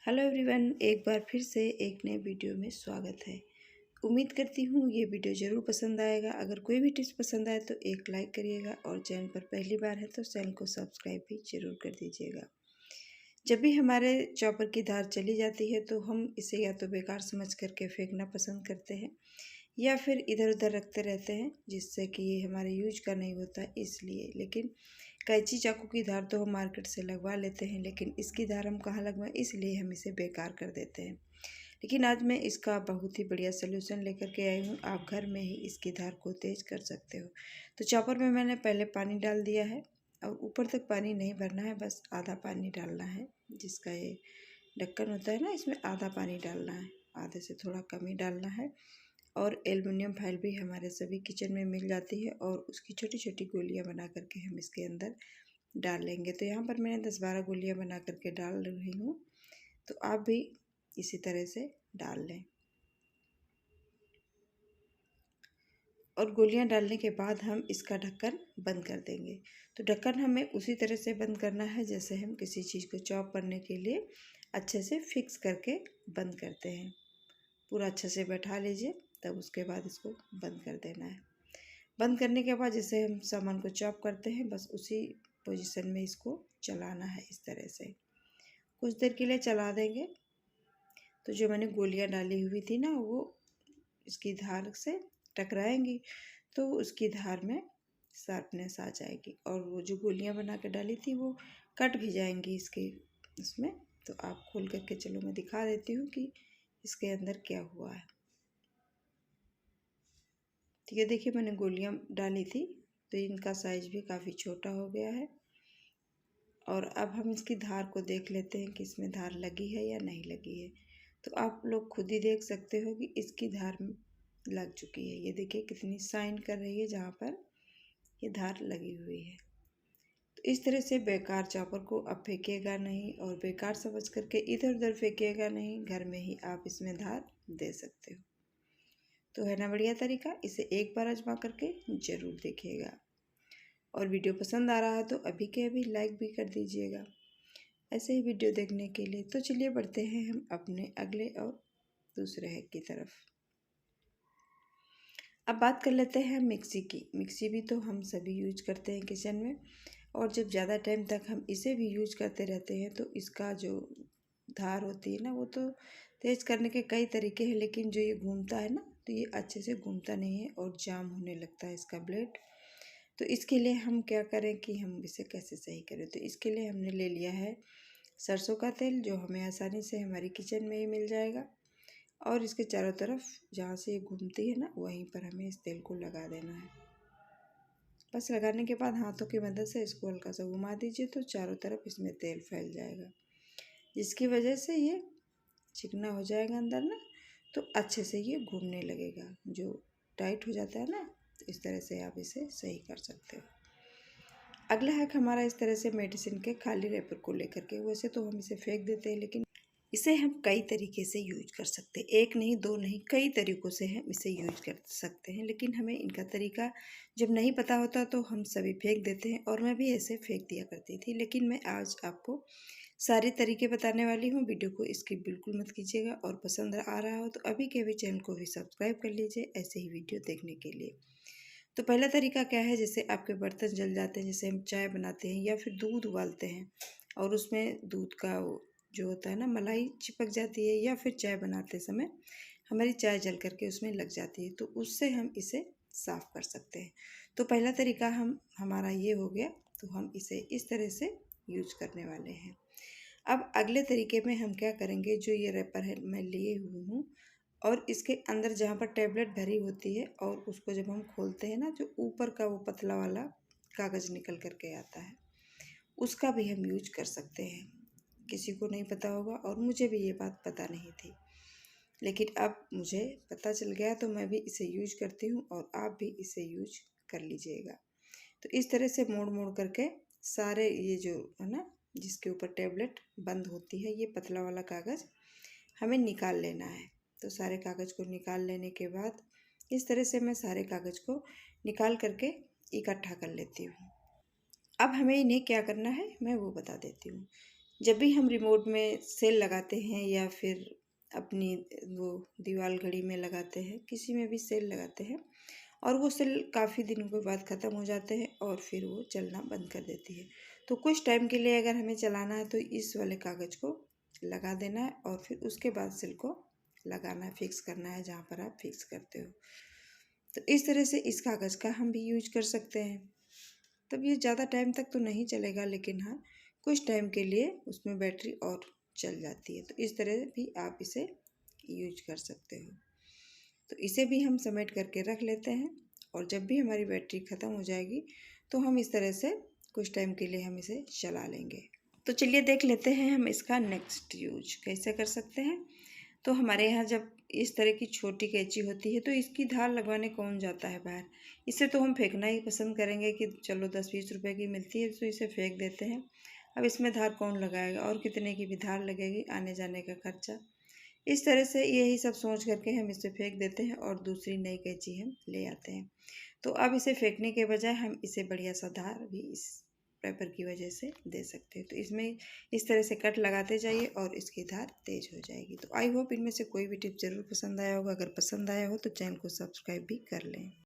Hello everyone, एक बार फिर से एक नए वीडियो में स्वागत है। उम्मीद करती हूँ ये वीडियो ज़रूर पसंद आएगा। अगर कोई भी टिप्स पसंद आए तो एक लाइक करिएगा और चैनल पर पहली बार है तो चैनल को सब्सक्राइब भी ज़रूर कर दीजिएगा। जब भी हमारे चॉपर की धार चली जाती है तो हम इसे या तो बेकार समझ करके फेंकना पसंद करते हैं या फिर इधर उधर रखते रहते हैं, जिससे कि ये हमारे यूज का नहीं होता इसलिए। लेकिन कैंची चाकू की धार तो हम मार्केट से लगवा लेते हैं, लेकिन इसकी धार हम कहाँ लगवाएं, इसलिए हम इसे बेकार कर देते हैं। लेकिन आज मैं इसका बहुत ही बढ़िया सलूशन लेकर के आई हूँ। आप घर में ही इसकी धार को तेज कर सकते हो। तो चॉपर में मैंने पहले पानी डाल दिया है और ऊपर तक पानी नहीं भरना है, बस आधा पानी डालना है। जिसका ये ढक्कन होता है ना, इसमें आधा पानी डालना है, आधे से थोड़ा कम ही डालना है। और एल्युमिनियम फॉइल भी हमारे सभी किचन में मिल जाती है और उसकी छोटी छोटी गोलियां बना करके हम इसके अंदर डाल लेंगे। तो यहाँ पर मैंने 10-12 गोलियां बना करके डाल रही हूँ, तो आप भी इसी तरह से डाल लें। और गोलियां डालने के बाद हम इसका ढक्कन बंद कर देंगे। तो ढक्कन हमें उसी तरह से बंद करना है जैसे हम किसी चीज़ को चॉप करने के लिए अच्छे से फिक्स करके बंद करते हैं। पूरा अच्छे से बैठा लीजिए, तब उसके बाद इसको बंद कर देना है। बंद करने के बाद जैसे हम सामान को चॉप करते हैं, बस उसी पोजीशन में इसको चलाना है। इस तरह से कुछ देर के लिए चला देंगे तो जो मैंने गोलियां डाली हुई थी ना, वो इसकी धार से टकराएंगी तो उसकी धार में शार्पनेस आ जाएगी और वो जो गोलियां बना के डाली थी वो कट भी जाएंगी इसके उसमें। तो आप खोल करके चलो मैं दिखा देती हूँ कि इसके अंदर क्या हुआ है। तो ये देखिए, मैंने गोलियां डाली थी तो इनका साइज भी काफ़ी छोटा हो गया है। और अब हम इसकी धार को देख लेते हैं कि इसमें धार लगी है या नहीं लगी है। तो आप लोग खुद ही देख सकते हो कि इसकी धार लग चुकी है। ये देखिए कितनी शाइन कर रही है जहाँ पर ये धार लगी हुई है। तो इस तरह से बेकार चॉपर को अब फेंकिएगा नहीं और बेकार समझ करके इधर उधर फेंकिएगा नहीं, घर में ही आप इसमें धार दे सकते हो। तो है ना बढ़िया तरीका, इसे एक बार आजमा करके ज़रूर देखिएगा। और वीडियो पसंद आ रहा है तो अभी के अभी लाइक भी कर दीजिएगा ऐसे ही वीडियो देखने के लिए। तो चलिए बढ़ते हैं हम अपने अगले और दूसरे हैक की तरफ। अब बात कर लेते हैं मिक्सी की। मिक्सी भी तो हम सभी यूज करते हैं किचन में, और जब ज़्यादा टाइम तक हम इसे भी यूज करते रहते हैं तो इसका जो धार होती है ना, वो तो तेज़ करने के कई तरीके हैं, लेकिन जो ये घूमता है ना, तो ये अच्छे से घूमता नहीं है और जाम होने लगता है इसका ब्लेड। तो इसके लिए हम क्या करें कि हम इसे कैसे सही करें। तो इसके लिए हमने ले लिया है सरसों का तेल, जो हमें आसानी से हमारी किचन में ही मिल जाएगा। और इसके चारों तरफ जहाँ से ये घूमती है ना, वहीं पर हमें इस तेल को लगा देना है। बस लगाने के बाद हाथों की मदद से इसको हल्का सा घुमा दीजिए तो चारों तरफ इसमें तेल फैल जाएगा, जिसकी वजह से ये चिकना हो जाएगा अंदर ना, तो अच्छे से ये घूमने लगेगा। जो टाइट हो जाता है ना, तो इस तरह से आप इसे सही कर सकते हो। अगला हैक हमारा इस तरह से मेडिसिन के खाली रैपर को लेकर के, वैसे तो हम इसे फेंक देते हैं, लेकिन इसे हम कई तरीके से यूज कर सकते हैं। एक नहीं, दो नहीं, कई तरीक़ों से हम इसे यूज कर सकते हैं। लेकिन हमें इनका तरीका जब नहीं पता होता तो हम सभी फेंक देते हैं, और मैं भी ऐसे फेंक दिया करती थी। लेकिन मैं आज आपको सारे तरीके बताने वाली हूँ। वीडियो को स्किप बिल्कुल मत कीजिएगा, और पसंद आ रहा हो तो अभी के अभी चैनल को भी सब्सक्राइब कर लीजिए ऐसे ही वीडियो देखने के लिए। तो पहला तरीका क्या है, जैसे आपके बर्तन जल जाते हैं, जैसे हम चाय बनाते हैं या फिर दूध उबालते हैं और उसमें दूध का जो होता है ना, मलाई चिपक जाती है, या फिर चाय बनाते समय हमारी चाय जल करके उसमें लग जाती है, तो उससे हम इसे साफ़ कर सकते हैं। तो पहला तरीका हमारा ये हो गया। तो हम इसे इस तरह से यूज करने वाले हैं। अब अगले तरीके में हम क्या करेंगे, जो ये रैपर है मैं लिए हुई हूँ, और इसके अंदर जहाँ पर टैबलेट भरी होती है, और उसको जब हम खोलते हैं ना, जो ऊपर का वो पतला वाला कागज़ निकल करके आता है, उसका भी हम यूज कर सकते हैं। किसी को नहीं पता होगा, और मुझे भी ये बात पता नहीं थी, लेकिन अब मुझे पता चल गया, तो मैं भी इसे यूज करती हूँ और आप भी इसे यूज कर लीजिएगा। तो इस तरह से मोड़ मोड़ करके सारे ये जो है ना, जिसके ऊपर टैबलेट बंद होती है, ये पतला वाला कागज़ हमें निकाल लेना है। तो सारे कागज़ को निकाल लेने के बाद इस तरह से मैं सारे कागज़ को निकाल करके इकट्ठा कर लेती हूँ। अब हमें इन्हें क्या करना है मैं वो बता देती हूँ। जब भी हम रिमोट में सेल लगाते हैं या फिर अपनी वो दीवार घड़ी में लगाते हैं, किसी में भी सेल लगाते हैं और वो सेल काफ़ी दिनों के बाद ख़त्म हो जाते हैं और फिर वो चलना बंद कर देती है। तो कुछ टाइम के लिए अगर हमें चलाना है तो इस वाले कागज़ को लगा देना है और फिर उसके बाद सेल को लगाना है, फिक्स करना है जहाँ पर आप फिक्स करते हो। तो इस तरह से इस कागज़ का हम भी यूज कर सकते हैं। तब ये ज़्यादा टाइम तक तो नहीं चलेगा, लेकिन हाँ कुछ टाइम के लिए उसमें बैटरी और चल जाती है। तो इस तरह भी आप इसे यूज कर सकते हो। तो इसे भी हम समेट करके रख लेते हैं और जब भी हमारी बैटरी ख़त्म हो जाएगी तो हम इस तरह से कुछ टाइम के लिए हम इसे चला लेंगे। तो चलिए देख लेते हैं हम इसका नेक्स्ट यूज कैसे कर सकते हैं। तो हमारे यहाँ जब इस तरह की छोटी कैंची होती है तो इसकी धार लगवाने कौन जाता है बाहर। इसे तो हम फेंकना ही पसंद करेंगे कि चलो 10-20 रुपए की मिलती है तो इसे फेंक देते हैं। अब इसमें धार कौन लगाएगा और कितने की भी धार लगेगी, आने जाने का खर्चा। इस तरह से यही सब सोच करके हम इसे फेंक देते हैं और दूसरी नई कैंची हम ले आते हैं। तो अब इसे फेंकने के बजाय हम इसे बढ़िया सा धार भी इस पेपर की वजह से दे सकते हैं। तो इसमें इस तरह से कट लगाते जाइए और इसकी धार तेज हो जाएगी। तो आई होप इनमें से कोई भी टिप ज़रूर पसंद आया होगा। अगर पसंद आया हो तो चैनल को सब्सक्राइब भी कर लें।